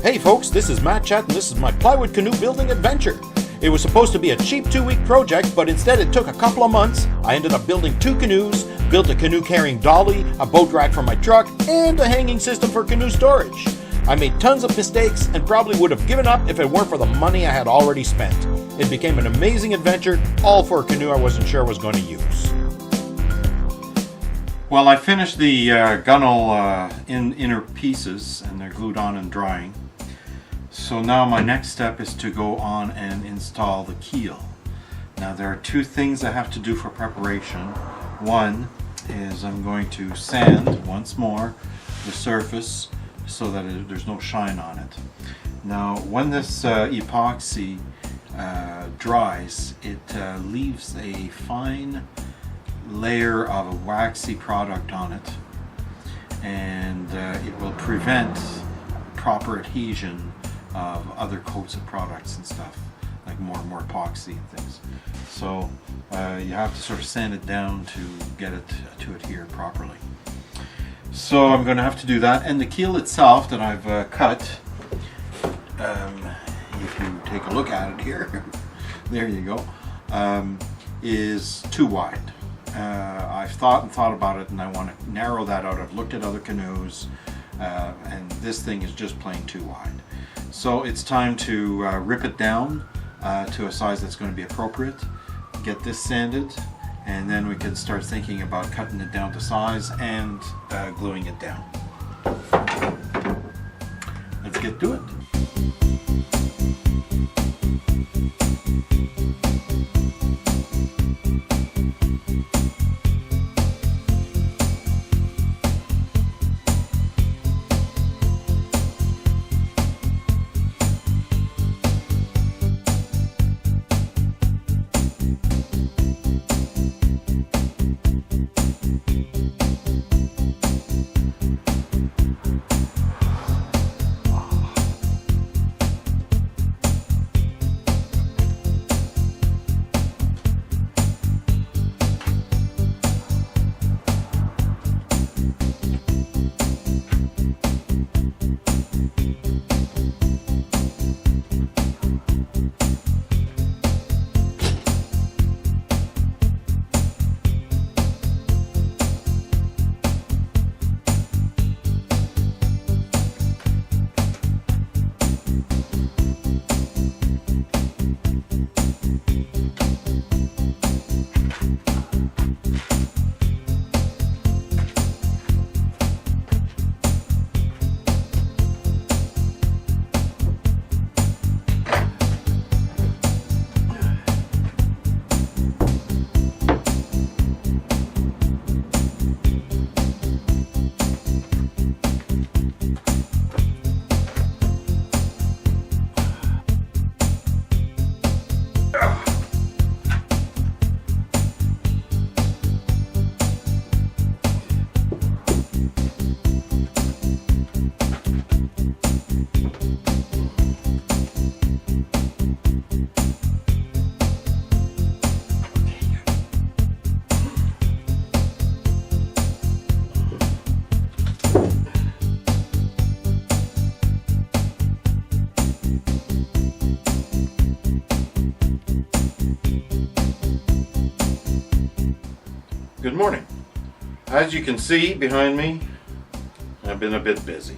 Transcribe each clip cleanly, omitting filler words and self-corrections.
Hey folks, this is Matt Chat and this is my plywood canoe building adventure. It was supposed to be a cheap 2-week project, but instead it took a couple of months. I ended up building 2 canoes, built a canoe carrying dolly, a boat rack for my truck, and a hanging system for canoe storage. I made tons of mistakes and probably would have given up if it weren't for the money I had already spent. It became an amazing adventure, all for a canoe I wasn't sure I was going to use. Well, I finished the gunnel in inner pieces and they're glued on and drying. So now my next step is to go on and install the keel. Now there are 2 things I have to do for preparation. One is I'm going to sand once more the surface so that there's no shine on it. Now when this epoxy dries, it leaves a fine layer of a waxy product on it, and it will prevent proper adhesion of other coats of products and stuff, like more and more epoxy and things. So you have to sort of sand it down to get it to adhere properly. So I'm going to have to do that, and the keel itself that I've cut, if you take a look at it here, there you go, is too wide. I've thought about it and I want to narrow that out. I've looked at other canoes and this thing is just plain too wide. So it's time to rip it down to a size that's going to be appropriate, get this sanded, and then we can start thinking about cutting it down to size and gluing it down. Let's get to it. Good morning. As you can see behind me, I've been a bit busy.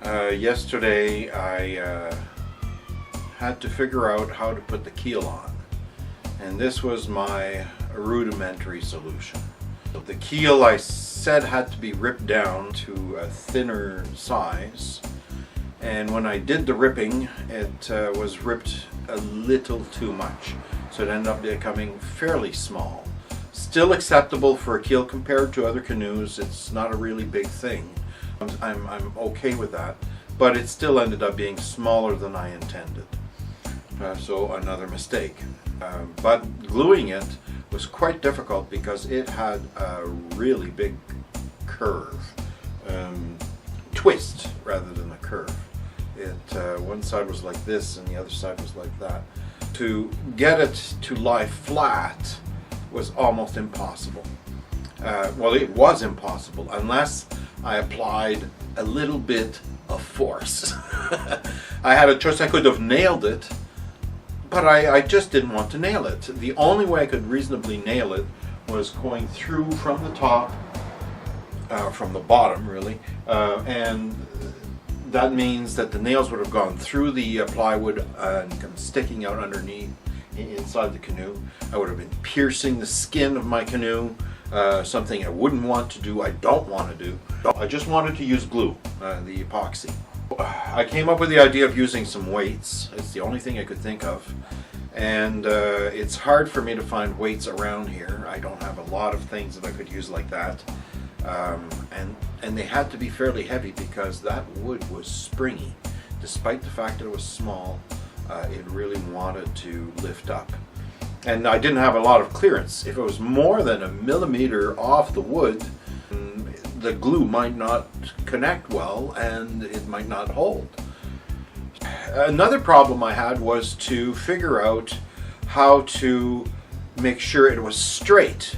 Yesterday I had to figure out how to put the keel on, and this was my rudimentary solution. The keel, I said, had to be ripped down to a thinner size, and when I did the ripping it was ripped a little too much, so it ended up becoming fairly small. Still acceptable for a keel compared to other canoes. It's not a really big thing. I'm okay with that, but it still ended up being smaller than I intended. So another mistake. But gluing it was quite difficult because it had a really big curve. Twist rather than a curve. One side was like this and the other side was like that. To get it to lie flat was almost impossible. Well, it was impossible unless I applied a little bit of force. I had a choice. I could have nailed it, but I just didn't want to nail it. The only way I could reasonably nail it was going through from the top, from the bottom really, and that means that the nails would have gone through the plywood and come sticking out underneath inside the canoe. I would have been piercing the skin of my canoe, something I wouldn't want to do, I don't want to do. I just wanted to use glue, the epoxy. I came up with the idea of using some weights. It's the only thing I could think of. And it's hard for me to find weights around here. I don't have a lot of things that I could use like that. And they had to be fairly heavy because that wood was springy. Despite the fact that it was small, it really wanted to lift up. And I didn't have a lot of clearance. If it was more than 1 millimeter off the wood, the glue might not connect well and it might not hold. Another problem I had was to figure out how to make sure it was straight.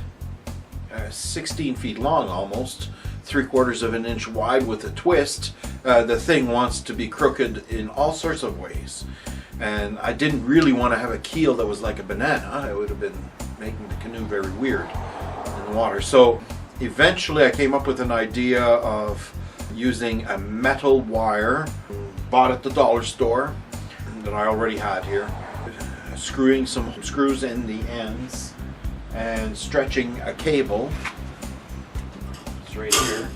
16 feet long almost, 3/4 of an inch wide with a twist. The thing wants to be crooked in all sorts of ways. And I didn't really want to have a keel that was like a banana. It would have been making the canoe very weird in the water. So eventually I came up with an idea of using a metal wire bought at the dollar store that I already had here, screwing some screws in the ends and stretching a cable, it's right here,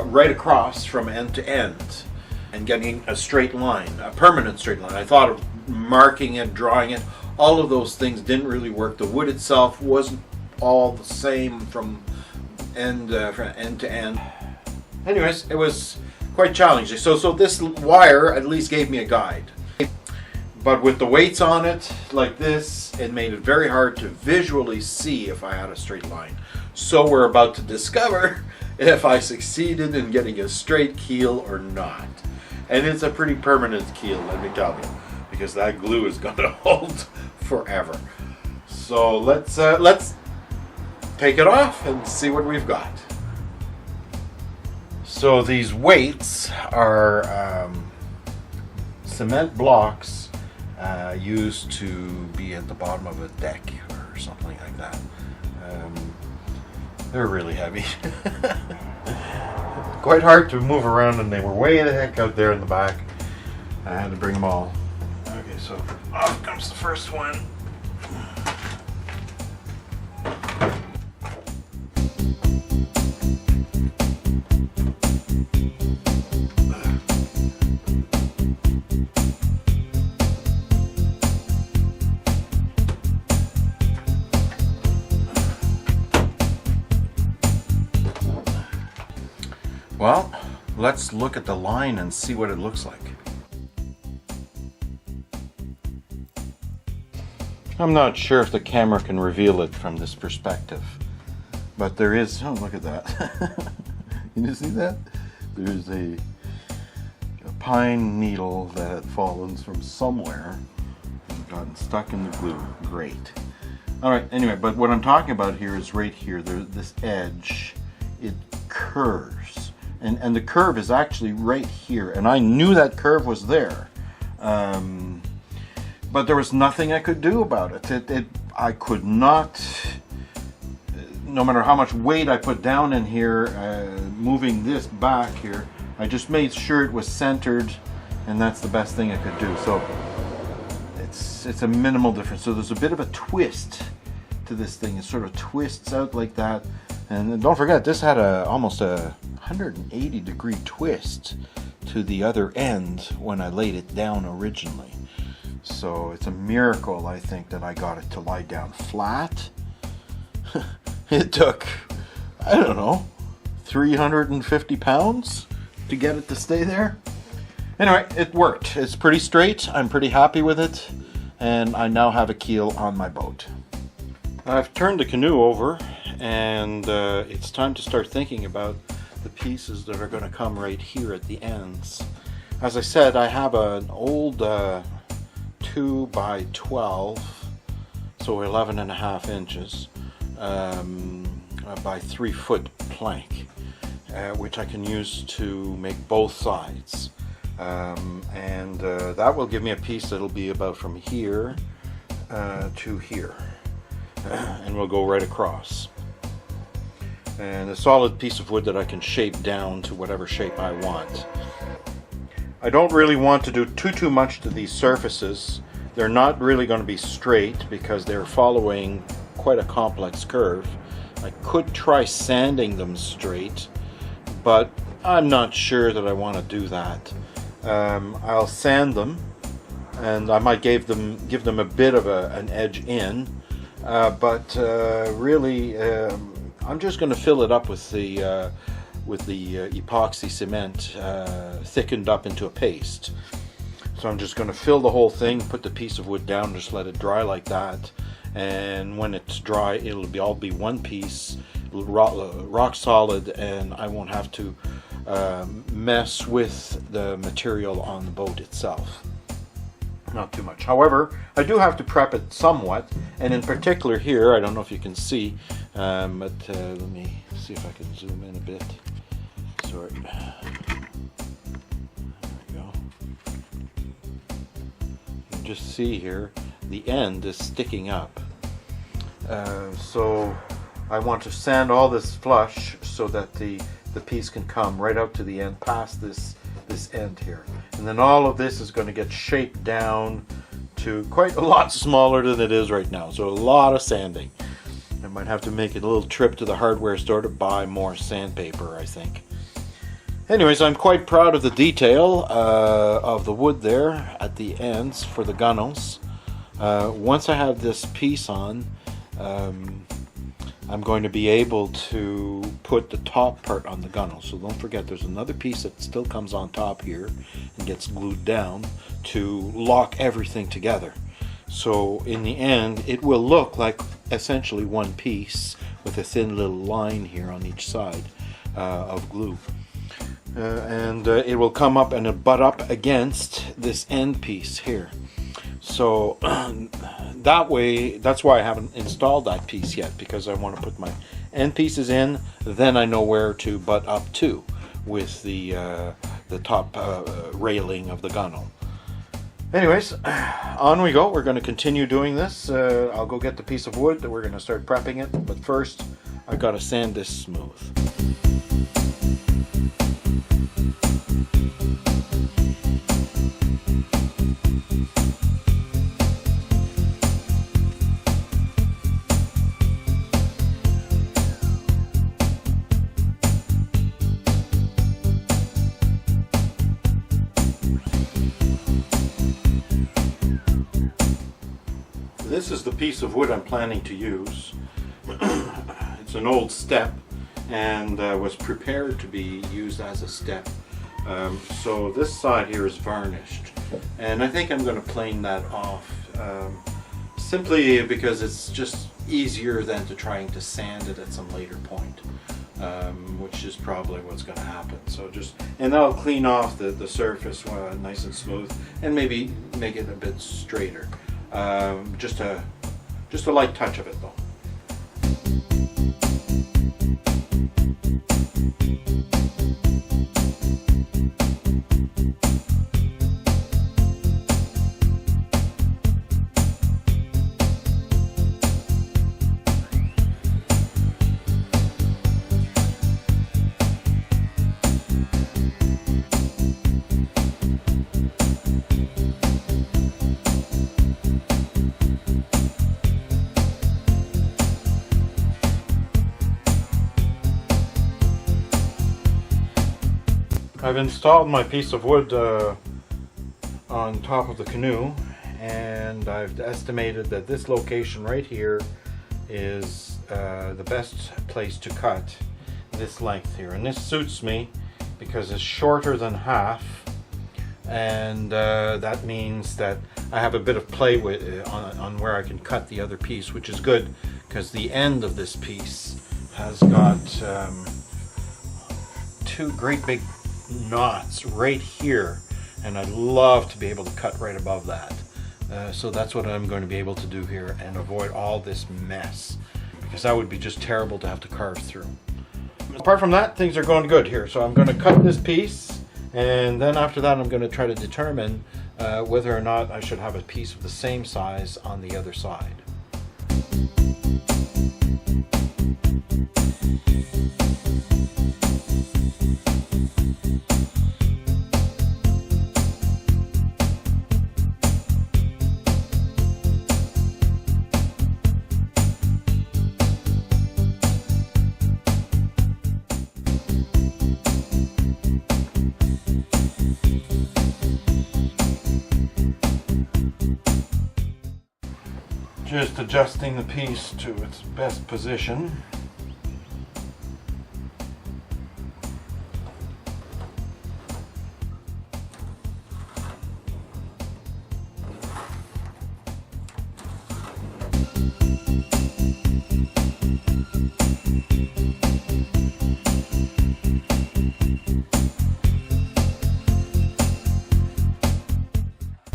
right across from end to end, and getting a straight line, a permanent straight line. I thought of marking it, drawing it. All of those things didn't really work. The wood itself wasn't all the same from end to end. Anyways, it was quite challenging. So this wire at least gave me a guide. But with the weights on it like this, it made it very hard to visually see if I had a straight line. So we're about to discover if I succeeded in getting a straight keel or not. And it's a pretty permanent keel, let me tell you, because that glue is going to hold forever. So let's take it off and see what we've got. So these weights are cement blocks used to be at the bottom of a deck or something like that. They're really heavy. Quite hard to move around, and they were way the heck out there in the back. I had to bring them all. Okay, so off comes the first one. Well, let's look at the line and see what it looks like. I'm not sure if the camera can reveal it from this perspective, but there is, oh look at that. You see that? There's a pine needle that had fallen from somewhere and gotten stuck in the glue. Great. Alright, anyway, but what I'm talking about here is right here, this edge, it curves. And the curve is actually right here, and I knew that curve was there, but there was nothing I could do about it. I could not, no matter how much weight I put down in here, moving this back here, I just made sure it was centered, and that's the best thing I could do. So it's a minimal difference. So there's a bit of a twist to this thing. It sort of twists out like that. And don't forget, this had almost a 180-degree twist to the other end when I laid it down originally. So it's a miracle, I think, that I got it to lie down flat. It took, I don't know, 350 pounds to get it to stay there. Anyway, it worked. It's pretty straight. I'm pretty happy with it. And I now have a keel on my boat. I've turned the canoe over, and it's time to start thinking about the pieces that are going to come right here at the ends. As I said, I have an old 2 by 12, so 11.5 inches by 3 foot plank, which I can use to make both sides. And that will give me a piece that'll be about from here to here. And we'll go right across. And a solid piece of wood that I can shape down to whatever shape I want. I don't really want to do too much to these surfaces. They're not really going to be straight because they're following quite a complex curve. I could try sanding them straight, but I'm not sure that I want to do that. I'll sand them, and I might give them a bit of an edge in, but really I'm just going to fill it up with the epoxy cement thickened up into a paste. So I'm just going to fill the whole thing, put the piece of wood down, just let it dry like that, and when it's dry it'll all be one piece, rock solid, and I won't have to mess with the material on the boat itself. Not too much. However, I do have to prep it somewhat, and in particular here, I don't know if you can see, but let me see if I can zoom in a bit. Sorry. There we go. You can just see here, the end is sticking up. So I want to sand all this flush so that the piece can come right out to the end past this end here. And then all of this is going to get shaped down to quite a lot smaller than it is right now. So a lot of sanding. I might have to make a little trip to the hardware store to buy more sandpaper, I think. Anyways, I'm quite proud of the detail of the wood there at the ends for the gunnels. Once I have this piece on, I'm going to be able to put the top part on the gunnel. So don't forget, there's another piece that still comes on top here and gets glued down to lock everything together. So in the end, it will look like essentially one piece with a thin little line here on each side of glue. And it will come up and butt up against this end piece here. So that way, that's why I haven't installed that piece yet, because I want to put my end pieces in, then I know where to butt up to with the top railing of the gunnel. Anyways, on we go. We're going to continue doing this. I'll go get the piece of wood. We're going to start prepping it, but first I've got to sand this smooth. This is the piece of wood I'm planning to use. It's an old step and was prepared to be used as a step. So this side here is varnished, and I think I'm going to plane that off simply because it's just easier than to trying to sand it at some later point, which is probably what's going to happen. So and I'll clean off the surface nice and smooth and maybe make it a bit straighter. Just a light touch of it though. I've installed my piece of wood on top of the canoe, and I've estimated that this location right here is the best place to cut this length here. And this suits me because it's shorter than half, and that means that I have a bit of play with on where I can cut the other piece, which is good because the end of this piece has got two great big knots right here, and I'd love to be able to cut right above that. So that's what I'm going to be able to do here and avoid all this mess, because that would be just terrible to have to carve through. Apart from that, things are going good here. So I'm going to cut this piece, and then after that I'm going to try to determine whether or not I should have a piece of the same size on the other side. Just adjusting the piece to its best position.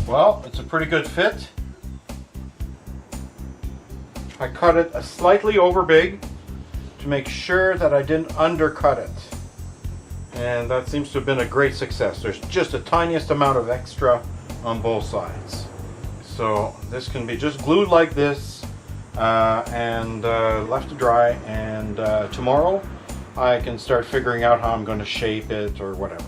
Well, it's a pretty good fit. I cut it slightly over big to make sure that I didn't undercut it. And that seems to have been a great success. There's just the tiniest amount of extra on both sides. So this can be just glued like this and left to dry. And tomorrow I can start figuring out how I'm going to shape it or whatever.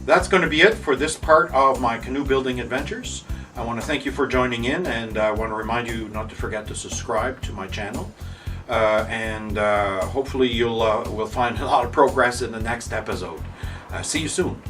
That's going to be it for this part of my canoe building adventures. I want to thank you for joining in, and I want to remind you not to forget to subscribe to my channel. Hopefully we'll find a lot of progress in the next episode. See you soon.